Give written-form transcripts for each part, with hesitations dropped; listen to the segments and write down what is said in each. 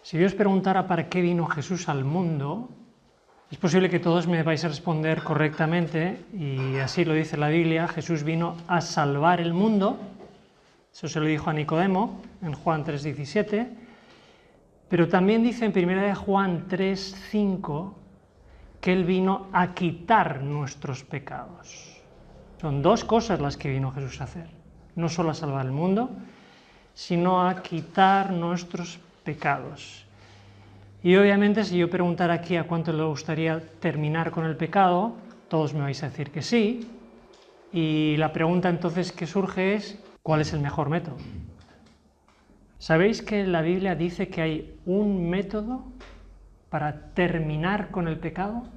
Si yo os preguntara para qué vino Jesús al mundo, es posible que todos me vais a responder correctamente, y así lo dice la Biblia. Jesús vino a salvar el mundo, eso se lo dijo a Nicodemo en Juan 3,17, pero también dice en 1 Juan 3,5 que Él vino a quitar nuestros pecados. Son dos cosas las que vino Jesús a hacer, no solo a salvar el mundo, sino a quitar nuestros pecados. Y obviamente si yo preguntara aquí a cuánto le gustaría terminar con el pecado, todos me vais a decir que sí, y la pregunta entonces que surge es, ¿cuál es el mejor método? ¿Sabéis que la Biblia dice que hay un método para terminar con el pecado?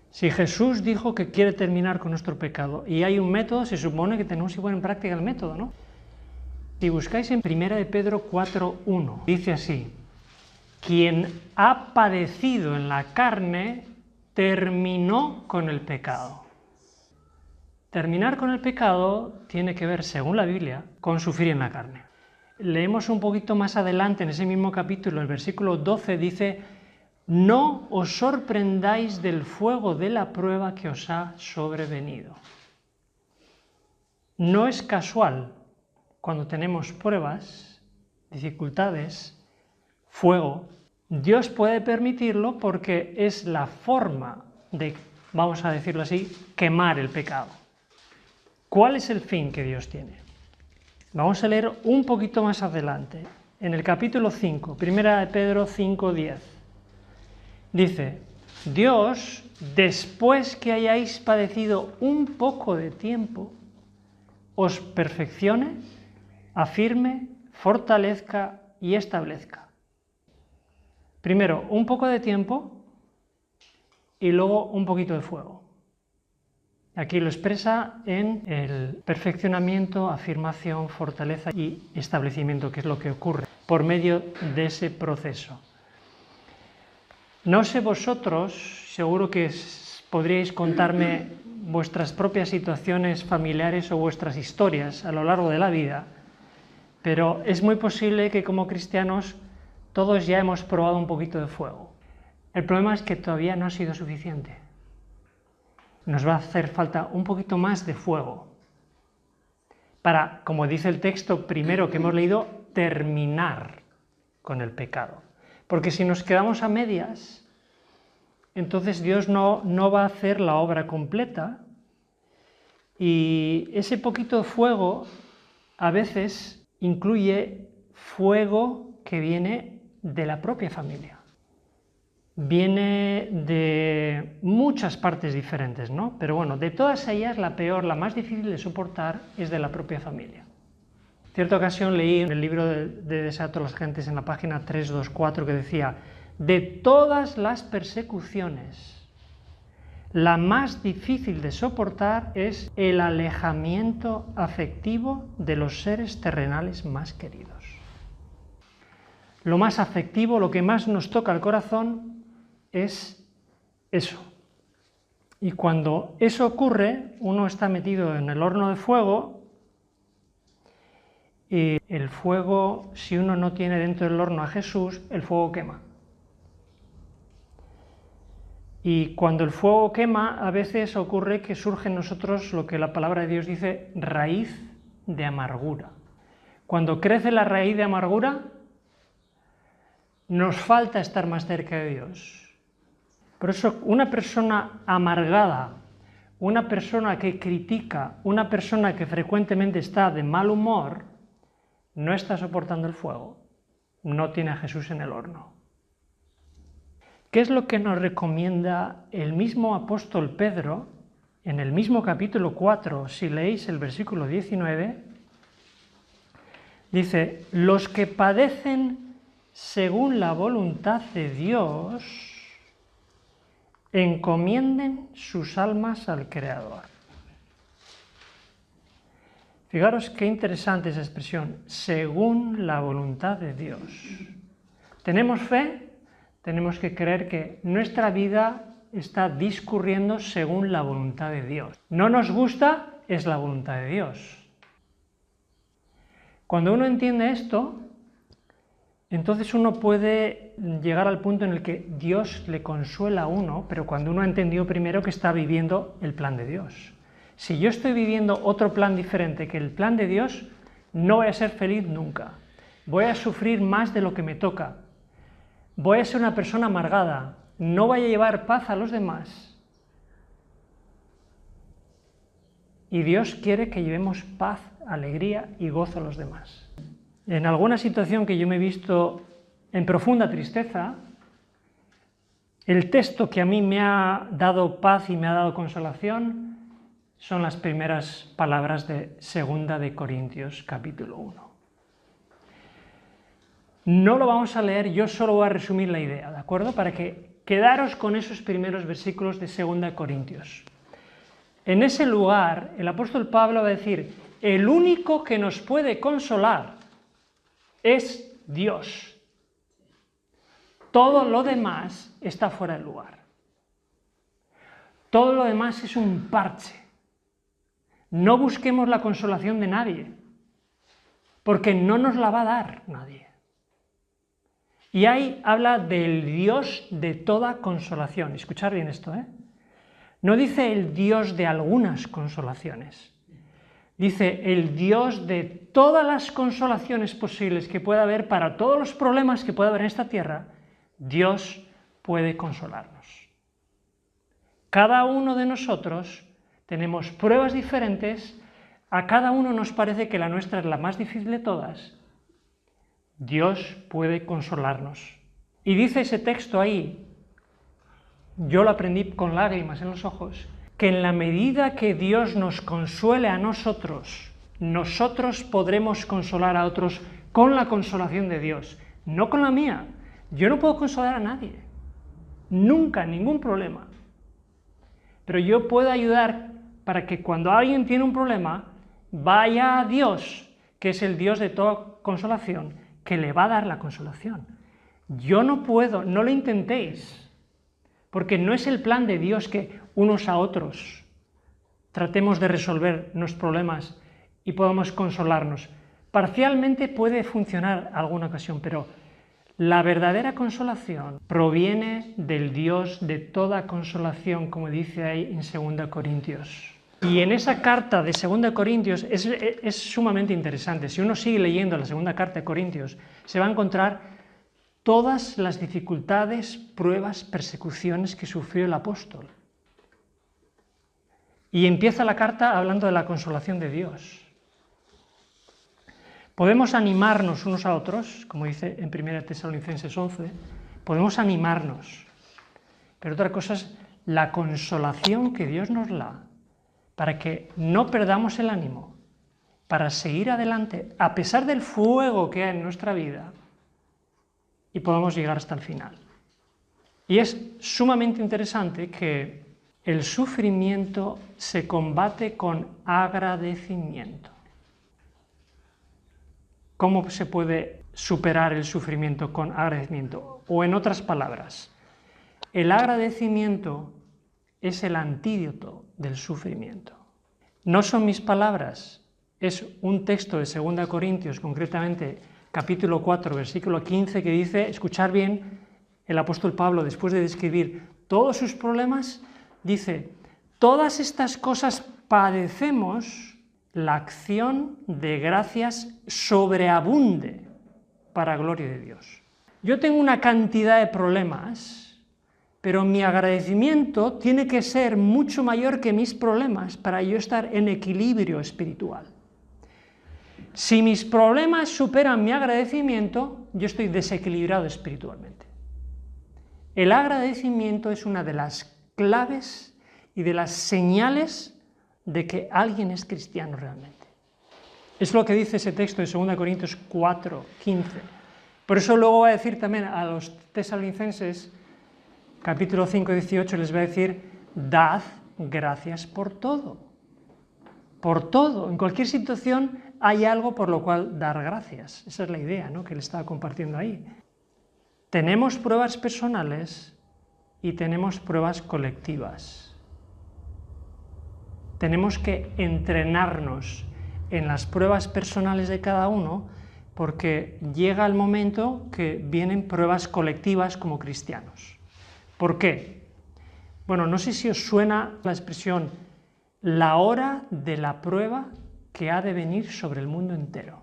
Si Jesús dijo que quiere terminar con nuestro pecado y hay un método, se supone que tenemos que poner en práctica el método, ¿no? Si buscáis en 1 Pedro 4,1, dice así: quien ha padecido en la carne, terminó con el pecado. Terminar con el pecado tiene que ver, según la Biblia, con sufrir en la carne. Leemos un poquito más adelante, en ese mismo capítulo, el versículo 12, dice: no os sorprendáis del fuego de la prueba que os ha sobrevenido. No es casual cuando tenemos pruebas, dificultades, fuego. Dios puede permitirlo porque es la forma de, vamos a decirlo así, quemar el pecado. ¿Cuál es el fin que Dios tiene? Vamos a leer un poquito más adelante, en el capítulo 5, 1 Pedro 5,10. Dice: Dios, después que hayáis padecido un poco de tiempo, os perfeccione, afirme, fortalezca y establezca. Primero un poco de tiempo y luego un poquito de fuego. Aquí lo expresa en el perfeccionamiento, afirmación, fortaleza y establecimiento, que es lo que ocurre por medio de ese proceso. No sé vosotros, seguro que podríais contarme vuestras propias situaciones familiares o vuestras historias a lo largo de la vida, pero es muy posible que como cristianos todos ya hemos probado un poquito de fuego. El problema es que todavía no ha sido suficiente. Nos va a hacer falta un poquito más de fuego para, como dice el texto primero que hemos leído, terminar con el pecado. Porque si nos quedamos a medias, entonces Dios no va a hacer la obra completa, y ese poquito de fuego a veces incluye fuego que viene de la propia familia. Viene de muchas partes diferentes, ¿no? Pero bueno, de todas ellas, la peor, la más difícil de soportar es de la propia familia. En cierta ocasión leí en el libro de Deseo a todas las gentes, en la página 324, que decía: de todas las persecuciones, la más difícil de soportar es el alejamiento afectivo de los seres terrenales más queridos. Lo más afectivo, lo que más nos toca el corazón, es eso. Y cuando eso ocurre, uno está metido en el horno de fuego, y el fuego, si uno no tiene dentro del horno a Jesús, el fuego quema. Y cuando el fuego quema, a veces ocurre que surge en nosotros lo que la palabra de Dios dice, raíz de amargura. Cuando crece la raíz de amargura, nos falta estar más cerca de Dios. Por eso una persona amargada, una persona que critica, una persona que frecuentemente está de mal humor, no está soportando el fuego, no tiene a Jesús en el horno. ¿Qué es lo que nos recomienda el mismo apóstol Pedro en el mismo capítulo 4? Si leéis el versículo 19, dice: los que padecen según la voluntad de Dios, encomienden sus almas al Creador. Fijaros qué interesante esa expresión, según la voluntad de Dios. ¿Tenemos fe? Tenemos que creer que nuestra vida está discurriendo según la voluntad de Dios. No nos gusta, es la voluntad de Dios. Cuando uno entiende esto, entonces uno puede llegar al punto en el que Dios le consuela a uno, pero cuando uno ha entendido primero que está viviendo el plan de Dios. Si yo estoy viviendo otro plan diferente que el plan de Dios, no voy a ser feliz nunca. Voy a sufrir más de lo que me toca. Voy a ser una persona amargada. No voy a llevar paz a los demás. Y Dios quiere que llevemos paz, alegría y gozo a los demás. En alguna situación que yo me he visto en profunda tristeza, el texto que a mí me ha dado paz y me ha dado consolación son las primeras palabras de 2 de Corintios, capítulo 1. No lo vamos a leer, yo solo voy a resumir la idea, ¿de acuerdo? Para que quedaros con esos primeros versículos de 2 de Corintios. En ese lugar, el apóstol Pablo va a decir, el único que nos puede consolar es Dios. Todo lo demás está fuera del lugar. Todo lo demás es un parche. No busquemos la consolación de nadie, porque no nos la va a dar nadie. Y ahí habla del Dios de toda consolación. Escuchad bien esto, ¿eh? No dice el Dios de algunas consolaciones. Dice el Dios de todas las consolaciones posibles que pueda haber para todos los problemas que pueda haber en esta tierra. Dios puede consolarnos. Cada uno de nosotros tenemos pruebas diferentes, a cada uno nos parece que la nuestra es la más difícil de todas. Dios puede consolarnos. Y dice ese texto ahí, yo lo aprendí con lágrimas en los ojos, que en la medida que Dios nos consuele a nosotros, nosotros podremos consolar a otros con la consolación de Dios, no con la mía. Yo no puedo consolar a nadie, nunca, ningún problema. Pero yo puedo ayudar para que cuando alguien tiene un problema, vaya a Dios, que es el Dios de toda consolación, que le va a dar la consolación. Yo no puedo, no lo intentéis, porque no es el plan de Dios que unos a otros tratemos de resolver nuestros problemas y podamos consolarnos. Parcialmente puede funcionar alguna ocasión, pero la verdadera consolación proviene del Dios de toda consolación, como dice ahí en 2 Corintios. Y en esa carta de 2 Corintios es sumamente interesante. Si uno sigue leyendo la segunda carta de Corintios, se va a encontrar todas las dificultades, pruebas, persecuciones que sufrió el apóstol. Y empieza la carta hablando de la consolación de Dios. Podemos animarnos unos a otros, como dice en 1 Tesalonicenses 11, podemos animarnos, pero otra cosa es la consolación que Dios nos da para que no perdamos el ánimo, para seguir adelante, a pesar del fuego que hay en nuestra vida, y podamos llegar hasta el final. Y es sumamente interesante que el sufrimiento se combate con agradecimiento. ¿Cómo se puede superar el sufrimiento con agradecimiento? O en otras palabras, el agradecimiento es el antídoto del sufrimiento. No son mis palabras, es un texto de 2 Corintios, concretamente capítulo 4, versículo 15, que dice, escuchar bien, el apóstol Pablo, después de describir todos sus problemas, dice, todas estas cosas padecemos, la acción de gracias sobreabunde para gloria de Dios. Yo tengo una cantidad de problemas, pero mi agradecimiento tiene que ser mucho mayor que mis problemas para yo estar en equilibrio espiritual. Si mis problemas superan mi agradecimiento, yo estoy desequilibrado espiritualmente. El agradecimiento es una de las claves y de las señales de que alguien es cristiano realmente. Es lo que dice ese texto de 2 Corintios 4, 15. Por eso luego va a decir también a los tesalonicenses, capítulo 5, 18, les va a decir, dad gracias por todo. Por todo, en cualquier situación hay algo por lo cual dar gracias. Esa es la idea, ¿no?, que él estaba compartiendo ahí. Tenemos pruebas personales y tenemos pruebas colectivas. Tenemos que entrenarnos en las pruebas personales de cada uno porque llega el momento que vienen pruebas colectivas como cristianos. ¿Por qué? Bueno, no sé si os suena la expresión la hora de la prueba que ha de venir sobre el mundo entero.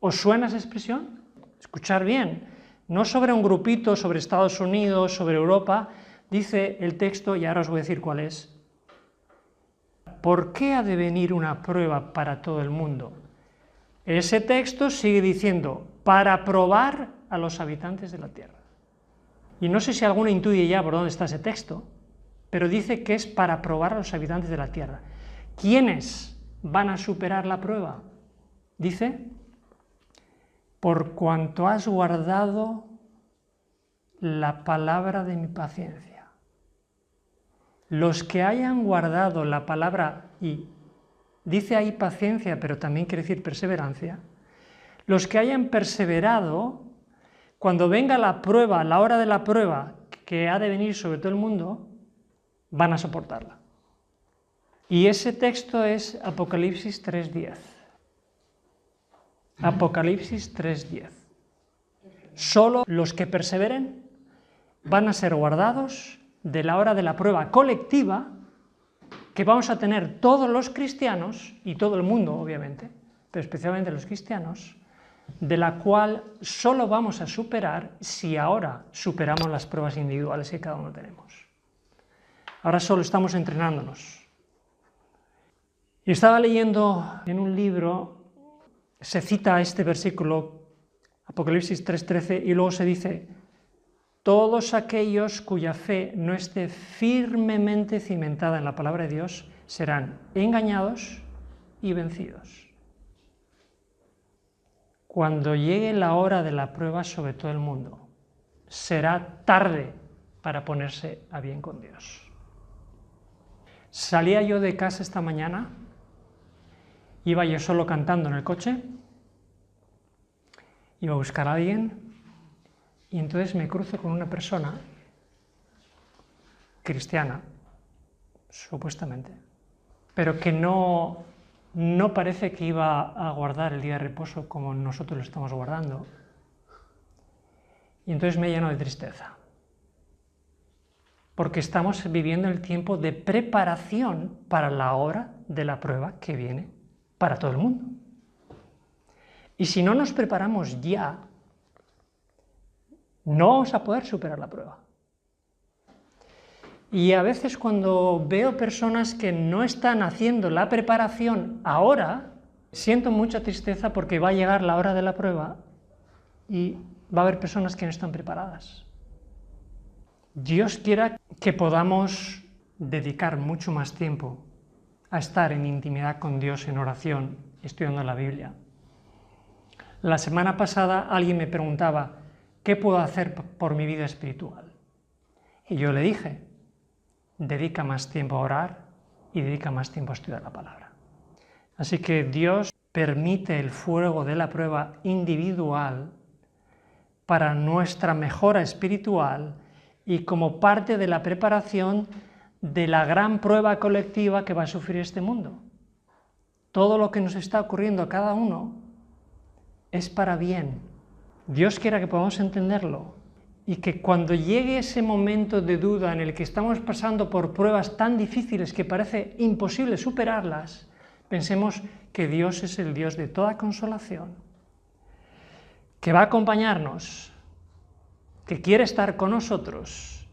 ¿Os suena esa expresión? Escuchar bien, no sobre un grupito, sobre Estados Unidos, sobre Europa, dice el texto, y ahora os voy a decir cuál es. ¿Por qué ha de venir una prueba para todo el mundo? Ese texto sigue diciendo, para probar a los habitantes de la tierra. Y no sé si alguno intuye ya por dónde está ese texto, pero dice que es para probar a los habitantes de la tierra. ¿Quiénes van a superar la prueba? Dice, por cuanto has guardado la palabra de mi paciencia. Los que hayan guardado la palabra, y dice ahí paciencia, pero también quiere decir perseverancia, los que hayan perseverado, cuando venga la prueba, la hora de la prueba que ha de venir sobre todo el mundo, van a soportarla. Y ese texto es Apocalipsis 3:10. Apocalipsis 3:10. Solo los que perseveren van a ser guardados de la hora de la prueba colectiva que vamos a tener todos los cristianos, y todo el mundo obviamente, pero especialmente los cristianos, de la cual solo vamos a superar si ahora superamos las pruebas individuales que cada uno tenemos. Ahora solo estamos entrenándonos. Y estaba leyendo en un libro, se cita este versículo, Apocalipsis 3:13, y luego se dice, todos aquellos cuya fe no esté firmemente cimentada en la palabra de Dios serán engañados y vencidos. Cuando llegue la hora de la prueba sobre todo el mundo, será tarde para ponerse a bien con Dios. Salía yo de casa esta mañana, iba yo solo cantando en el coche, iba a buscar a alguien, y entonces me cruzo con una persona cristiana, supuestamente, pero que no parece que iba a guardar el día de reposo como nosotros lo estamos guardando. Y entonces me lleno de tristeza, porque estamos viviendo el tiempo de preparación para la hora de la prueba que viene para todo el mundo. Y si no nos preparamos ya, no vamos a poder superar la prueba. Y a veces cuando veo personas que no están haciendo la preparación ahora, siento mucha tristeza porque va a llegar la hora de la prueba y va a haber personas que no están preparadas. Dios quiera que podamos dedicar mucho más tiempo a estar en intimidad con Dios, en oración, estudiando la Biblia. La semana pasada alguien me preguntaba, ¿qué puedo hacer por mi vida espiritual? Y yo le dije, dedica más tiempo a orar y dedica más tiempo a estudiar la palabra. Así que Dios permite el fuego de la prueba individual para nuestra mejora espiritual y como parte de la preparación de la gran prueba colectiva que va a sufrir este mundo. Todo lo que nos está ocurriendo a cada uno es para bien. Dios quiera que podamos entenderlo y que cuando llegue ese momento de duda en el que estamos pasando por pruebas tan difíciles que parece imposible superarlas, pensemos que Dios es el Dios de toda consolación, que va a acompañarnos, que quiere estar con nosotros,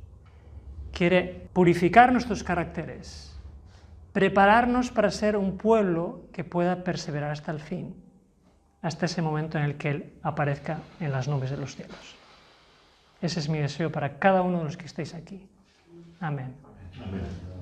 quiere purificar nuestros caracteres, prepararnos para ser un pueblo que pueda perseverar hasta el fin, hasta ese momento en el que Él aparezca en las nubes de los cielos. Ese es mi deseo para cada uno de los que estáis aquí. Amén. Amén.